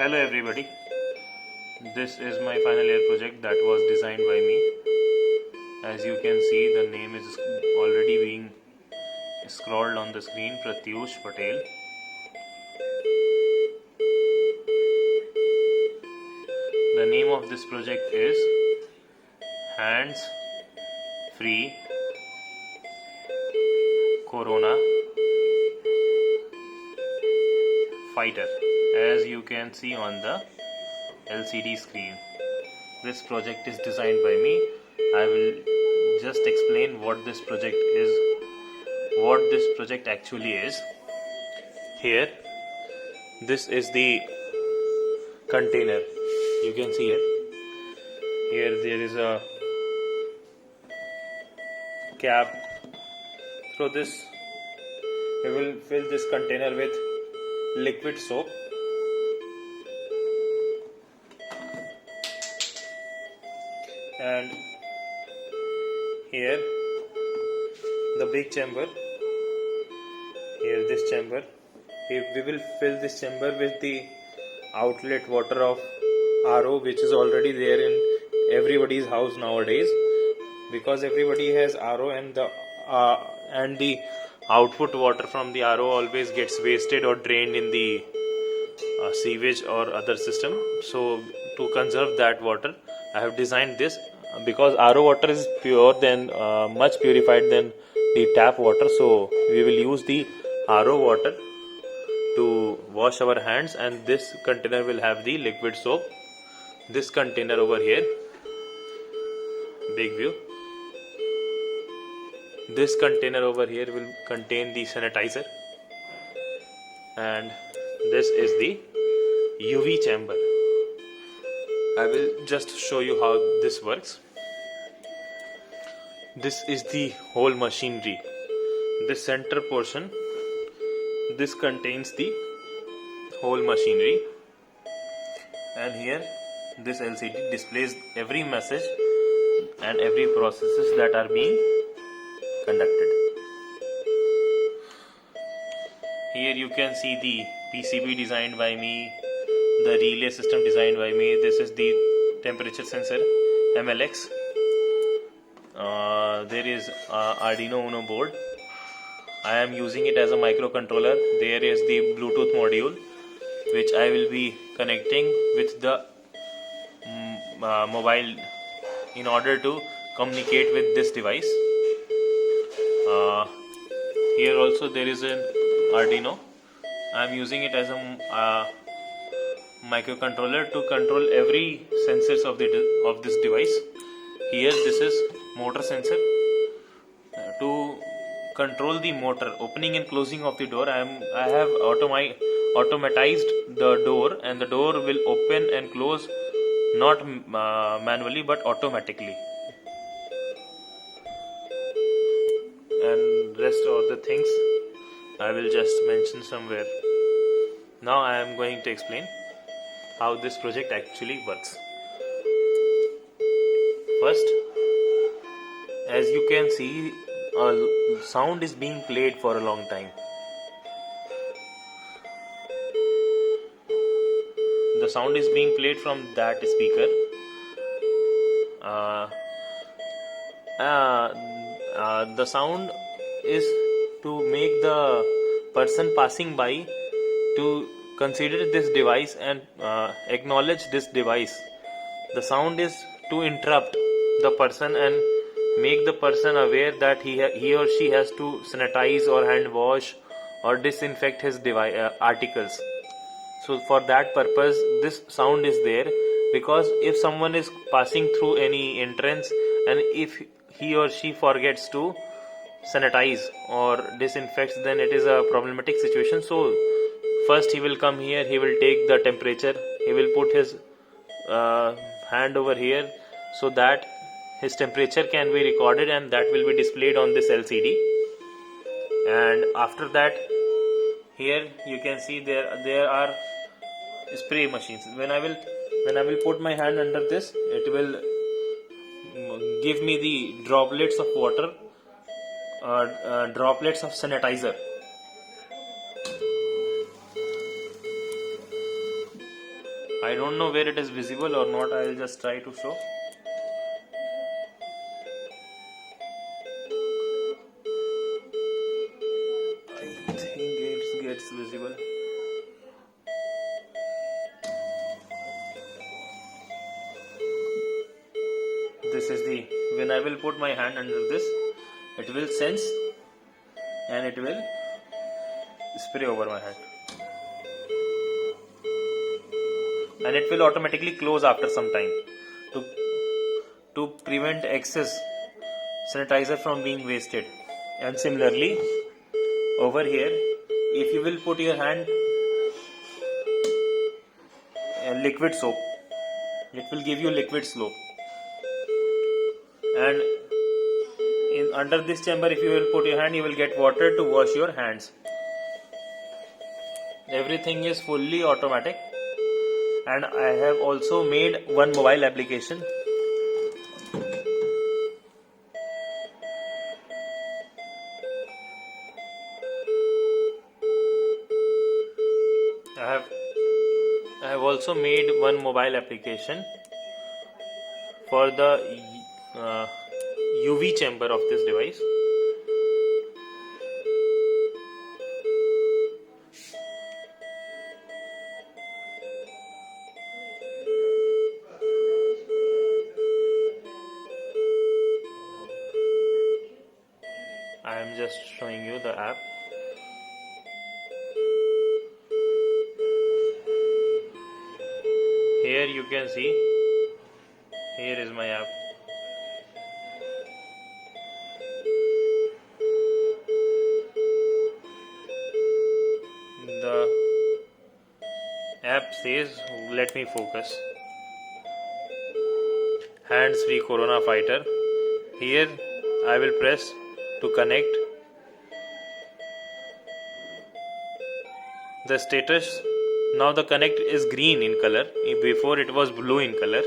Hello everybody, this is my final year project that was designed by me. As you can see, the name is already being scrolled on the screen, Pratyush Patel. The name of this project is Hands Free Corona Fighter, as you can see on the LCD screen. This project is designed by me. I will just explain what this project actually is. Here, this is the container. You can see it. Here there is a cap. Through this, we will fill this container with liquid soap. And here the big chamber, here this chamber, we will fill this chamber with the outlet water of RO, which is already there in everybody's house nowadays, because everybody has RO, and the output water from the RO always gets wasted or drained in the sewage or other system. So to conserve that water, I have designed this, because RO water is pure, then much purified than the tap water. So we will use the RO water to wash our hands, and this container will have the liquid soap. This container over here, big view. This container over here will contain the sanitizer, and this is the UV chamber. I will just show you how this works. This is the whole machinery. This center portion, this contains the whole machinery, and here this LCD displays every message and every processes that are being conducted. Here you can see the PCB designed by me, the relay system designed by me. This is the temperature sensor MLX. There is Arduino Uno board. I am using it as a microcontroller. There is the Bluetooth module, which I will be connecting with the mobile in order to communicate with this device. Here also there is an Arduino. I am using it as a microcontroller to control every sensors of this device. Here this is motor sensor. To control the motor opening and closing of the door, I have automatized the door, and the door will open and close not manually but automatically. And rest of the things I will just mention somewhere. Now I am going to explain how this project actually works. First, as you can see, a sound is being played for a long time. The sound is being played from that speaker. The sound is to make the person passing by to consider this device and acknowledge this device. The sound is to interrupt the person and make the person aware that he or she has to sanitize or hand wash or disinfect his articles. So for that purpose, this sound is there, because if someone is passing through any entrance and if he or she forgets to sanitize or disinfect, then it is a problematic situation. So first he will come here, he will take the temperature, he will put his hand over here so that his temperature can be recorded, and that will be displayed on this LCD. And after that, here you can see there are spray machines. When I will put my hand under this, it will give me the droplets of water, droplets of sanitizer. I don't know where it is visible or not. I'll just try to show. I think it gets visible. This is the, when I will put my hand under this, it will sense and it will spray over my hand. And it will automatically close after some time to prevent excess sanitizer from being wasted. And similarly, over here, if you will put your hand in liquid soap, it will give you liquid soap. And under this chamber, if you will put your hand, you will get water to wash your hands. Everything is fully automatic. And I have also made one mobile application. I have also made one mobile application for the UV chamber of this device. I am just showing you the app. Here you can see, here is my app. The app says, let me focus, hands free Corona Fighter. Here I will press to connect. The status, now the connect is green in color. Before it was blue in color.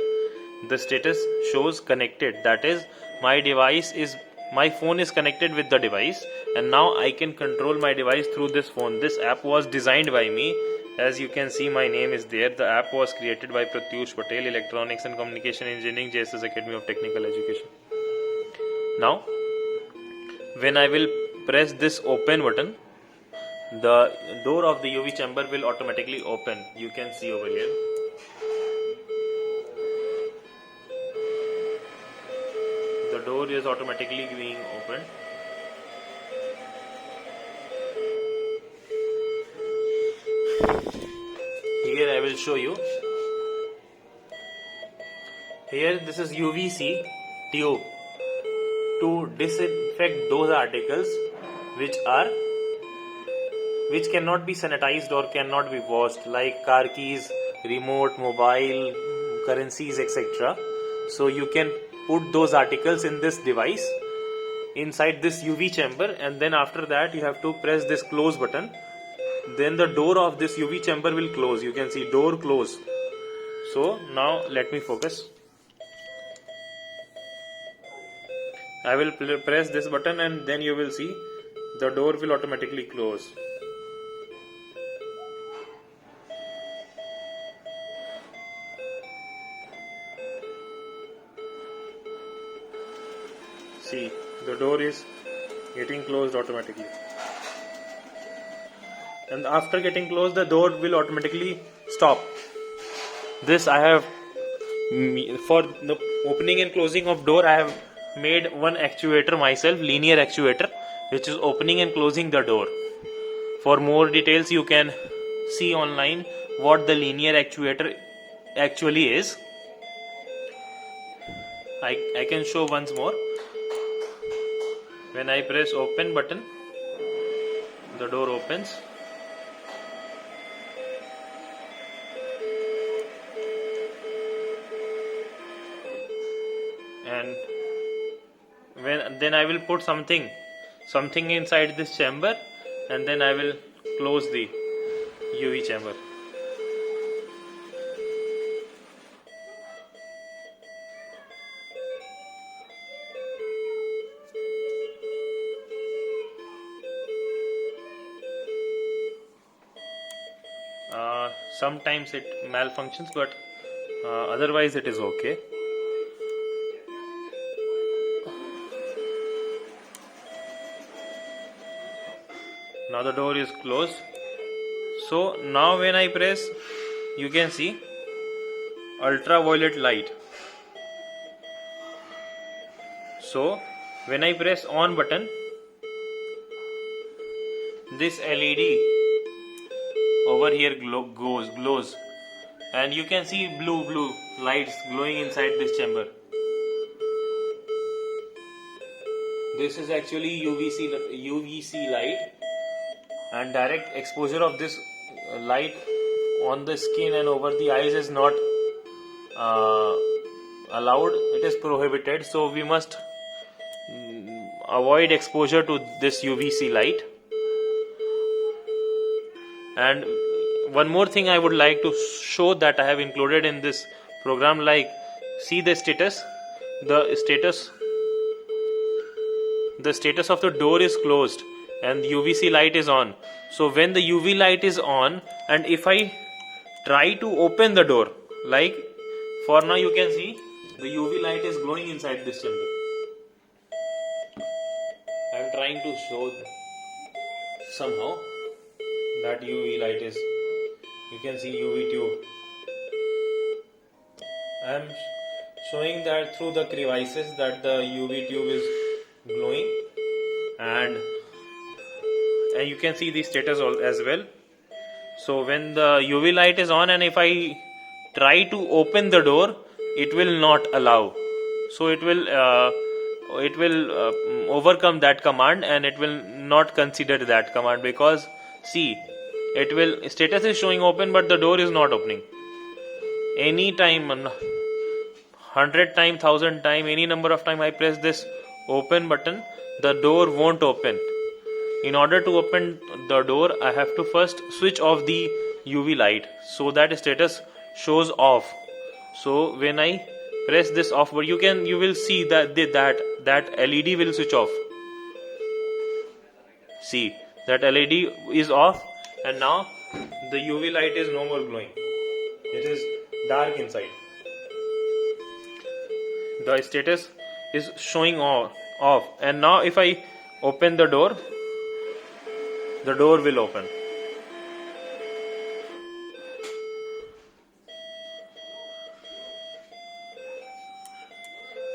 The status shows connected. That is, my phone is connected with the device, and now I can control my device through this phone. This app was designed by me. As you can see, my name is there. The app was created by Pratyush Patel, Electronics and Communication Engineering, JSS Academy of Technical Education. Now, when I will press this open button, the door of the UV chamber will automatically open. You can see over here. The door is automatically being opened. Here I will show you. Here this is UVC tube to disinfect those articles which cannot be sanitized or cannot be washed, like car keys, remote, mobile, currencies, etc. So you can put those articles in this device inside this UV chamber, and then after that you have to press this close button. Then the door of this UV chamber will close. You can see door close. So now let me focus. I will press this button and then you will see the door will automatically close. See, the door is getting closed automatically. And after getting closed, the door will automatically stop. This I have, for the opening and closing of door, I have made one actuator myself, linear actuator, which is opening and closing the door. For more details, you can see online what the linear actuator actually is. I can show once more. When I press open button, the door opens. And then I will put something inside this chamber, and then I will close the UV chamber. Sometimes it malfunctions, but otherwise it is okay. Now the door is closed. So now when I press, you can see ultraviolet light. So when I press on button, this LED over here glows, and you can see blue lights glowing inside this chamber. This is actually UVC light, and direct exposure of this light on the skin and over the eyes is not allowed. It is prohibited, so we must avoid exposure to this UVC light. And one more thing I would like to show that I have included in this program, like see the status of the door is closed and UVC light is on. So when the UV light is on, and if I try to open the door, like for now you can see the UV light is glowing inside this chamber. I am trying to show somehow that UV light is, you can see UV tube. I am showing that through the crevices that the UV tube is glowing, and you can see the status as well. So when the UV light is on and if I try to open the door, it will not allow. So it will overcome that command, and it will not consider that command, because see, it will status is showing open but the door is not opening. Any time, 100 time, 1000 time, any number of time I press this open button, the door won't open. In order to open the door, I have to first switch off the UV light so that status shows off. So when I press this off, but you will see that LED will switch off. See, that LED is off, and now the UV light is no more glowing. It is dark inside. The status is showing off, and now if I open the door will open.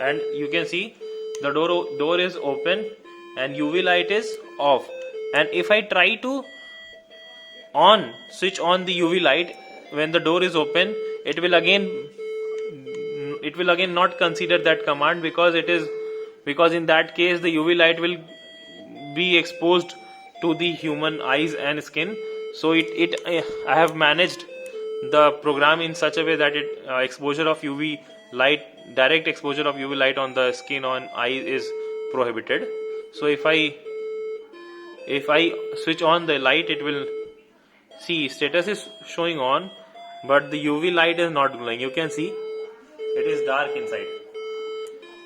And you can see the door is open and UV light is off. And if I try to switch on the UV light when the door is open, it will again not consider that command, because in that case the UV light will be exposed to the human eyes and skin. So I have managed the program in such a way that exposure of UV light, direct exposure of UV light on the skin or eye is prohibited. So if I switch on the light, it will see status is showing on, but the UV light is not glowing. You can see it is dark inside.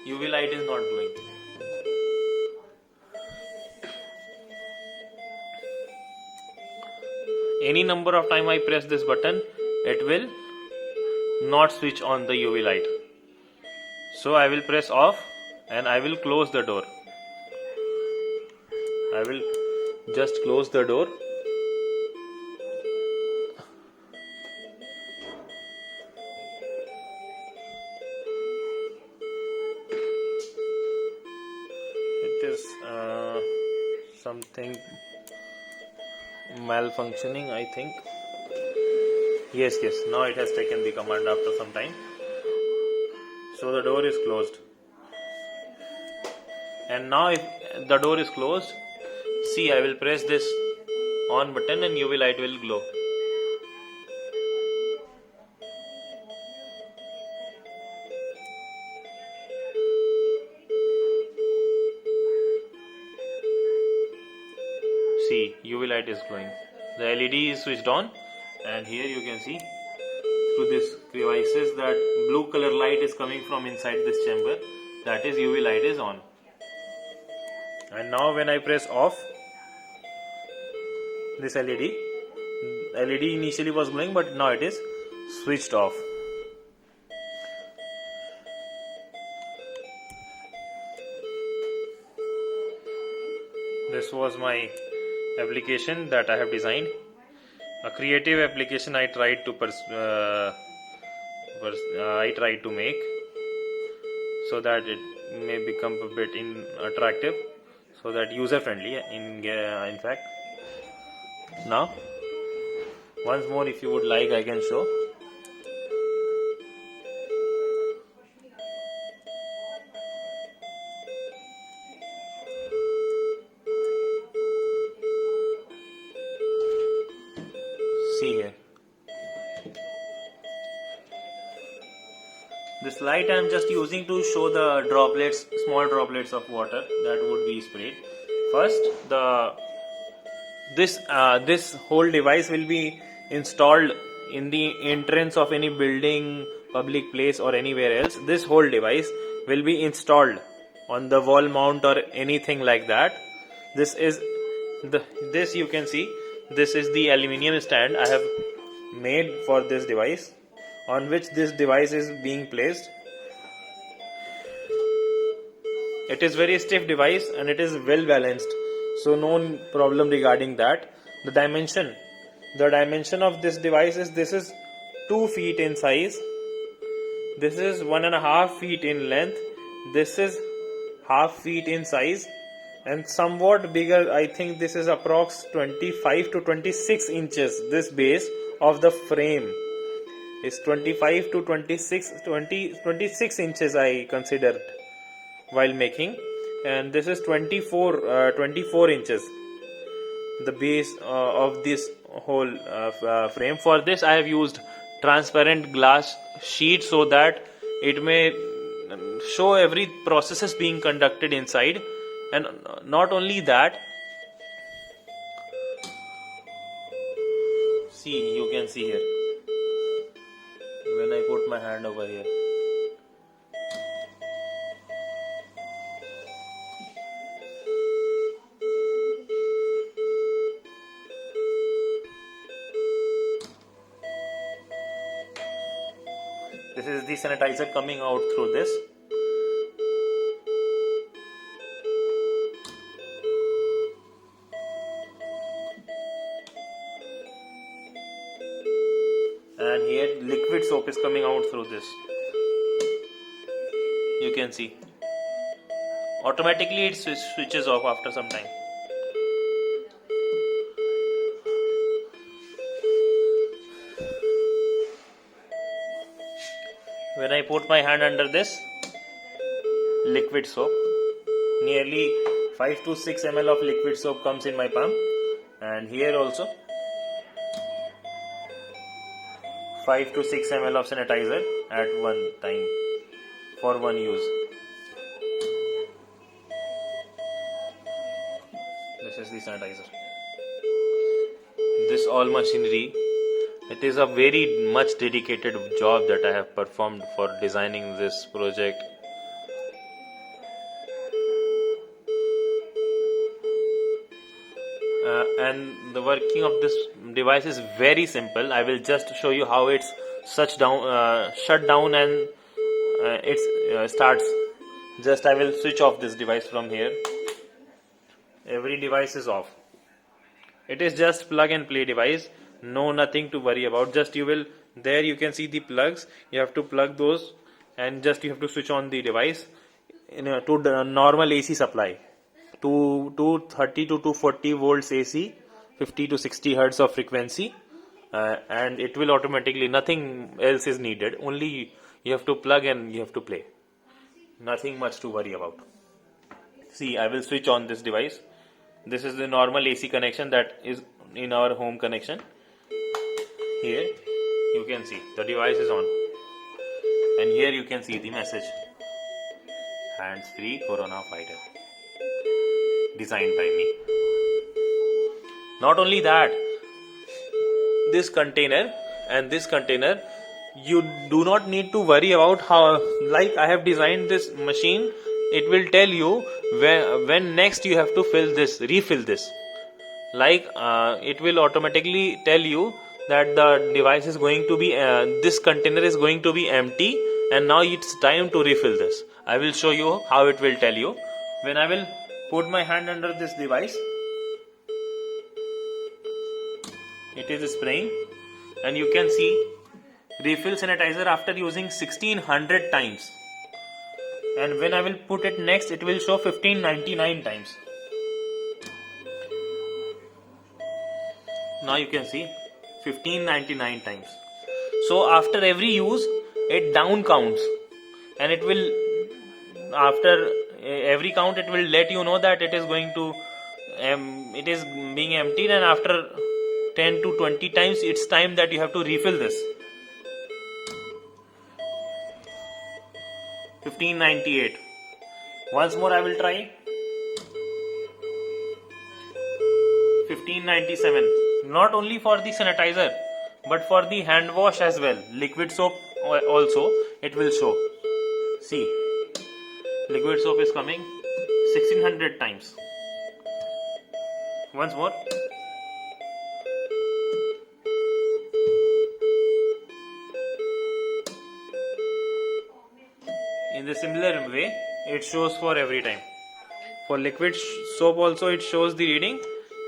UV light is not glowing. Any number of time I press this button, it will not switch on the UV light. So I will press off and I will close the door. I will just close the door. It is something malfunctioning, I think. Yes, now it has taken the command after some time. So the door is closed. And now if the door is closed, see, I will press this on button and UV light will glow. See, UV light is glowing. The LED is switched on, and here you can see through this crevices that blue color light is coming from inside this chamber. That is, UV light is on. And now when I press off this LED, LED initially was glowing, but now it is switched off. This was my application that I have designed. A creative application I tried to make so that it may become a bit attractive, so that user friendly in fact. Now once more, if you would like, I can show. See here, this light I am just using to show the droplets, small droplets of water that would be sprayed. First, this whole device will be installed in the entrance of any building, public place, or anywhere else. This whole device will be installed on the wall mount or anything like that. This you can see. This is the aluminium stand I have made for this device, on which this device is being placed. It is very stiff device and it is well balanced, so no problem regarding that. The dimension of this device is, this is 2 feet in size, this is 1.5 feet in length, this is half feet in size, and somewhat bigger. I think this is approx 25 to 26 inches. This base of the frame is 25 to 26 inches I considered while making, and this is 24 inches, the base of this whole frame. For this I have used transparent glass sheet so that it may show every process is being conducted inside. And not only that, see, you can see here when I put my hand over here. This is the sanitizer coming out through this. And here liquid soap is coming out through this. You can see. Automatically it switches off after some time. When I put my hand under this liquid soap, nearly 5 to 6 ml of liquid soap comes in my palm, and here also 5 to 6 ml of sanitizer at one time for one use. This is the sanitizer. This all machinery, it is a very much dedicated job that I have performed for designing this project. And the working of this device is very simple. I will just show you how it's shut down and it starts. Just I will switch off this device from here. Every device is off. It is just plug and play device. No, nothing to worry about. Just there you can see the plugs. You have to plug those and just you have to switch on the device to the normal AC supply. 230 to 240 volts AC, 50 to 60 hertz of frequency, and it will automatically, nothing else is needed. Only you have to plug and you have to play. Nothing much to worry about. See, I will switch on this device. This is the normal AC connection that is in our home connection. Here you can see the device is on, and here you can see the message: hands-free Corona Fighter, designed by me. Not only that, this container, you do not need to worry about how, like I have designed this machine, it will tell you when next you have to refill this. Like it will automatically tell you that the device is going to be this container is going to be empty, and now it's time to refill this. I will show you how it will tell you. When I will put my hand under this device, it is spraying, and you can see refill sanitizer after using 1600 times. And when I will put it next, it will show 1599 times. Now you can see 1599 times. So after every use, it down counts, and it will, after every count, it will let you know that it is going to it is being emptied, and after 10 to 20 times it's time that you have to refill this. 1598. Once more I will try. 1597. Not only for the sanitizer, but for the hand wash as well. Liquid soap also it will show. See, liquid soap is coming 1600 times. Once more. In the similar way, it shows for every time. For liquid soap also it shows the reading,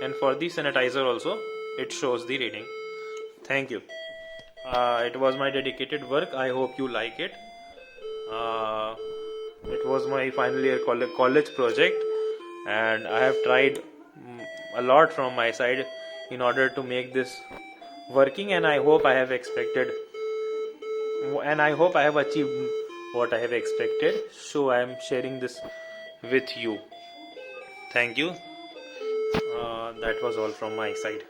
and for the sanitizer also it shows the reading. Thank you. It was my dedicated work. I hope you like it. It was my final year college project, and I have tried a lot from my side in order to make this working, and I hope I have achieved what I have expected. So I am sharing this with you. Thank you. That was all from my side.